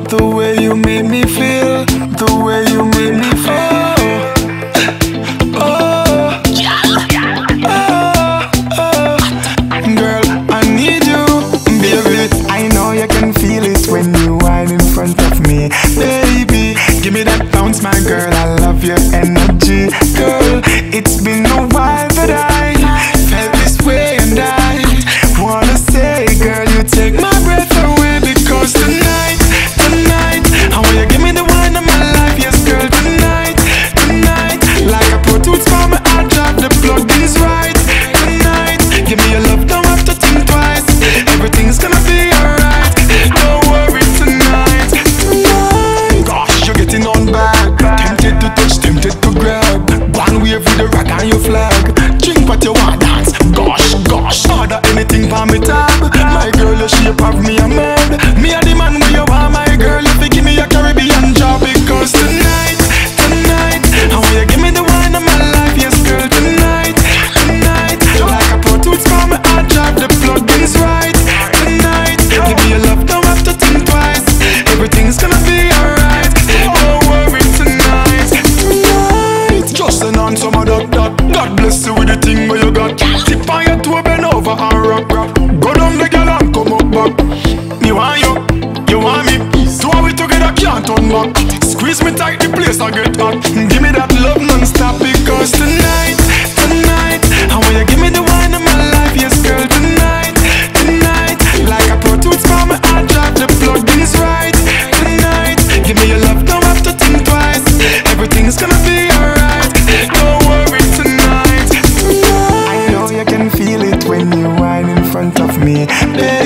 The way you made me feel, the way you made me feel. Girl, I need you, baby. I know you can feel it when you whine in front of me, baby. Give me that bounce, my girl. I love your energy, girl. It's been a while that I felt this way, and I wanna say, girl, you take my breath away, because tonight, I want you give me the wine of my life, yes, girl. Tonight, like a Pro Tools farmer, I drop the plugins right. Tonight, give me your love, don't have to think twice. Everything's gonna be alright. Don't worry tonight. Gosh, you're getting on bad. Tempted to touch, tempted to grab. One wave with the rock on your flag. Drink what you want, dance. Gosh, order anything for me tab. My girl, your shape of me a mad. Me a the man where you want, my girl. If you give me a Caribbean job, because tonight, I want you give me the wine of my life, yes, girl. Tonight, like a Pro Tools farmer, I drop the plugins right. Tonight, give me your love, don't have to think twice. Everything's gonna be alright. Don't worry tonight. Just an on some of that. God bless you with the thing where you got. Tip on your toe, bend over and rock. Go down the girl and come up back. Me want you want me. Do we together, can't turn back. Squeeze me tight, the place I get hot. Give me that love non-stop, because tonight, I want you give me the wine of my life, yes, girl. Tonight, like a Pro Tools farmer, I drop the plugins right. Tonight, give me your love, don't have to think twice. Everything's gonna be alright. Don't worry tonight. I know you can feel it when you whine in front of me, baby.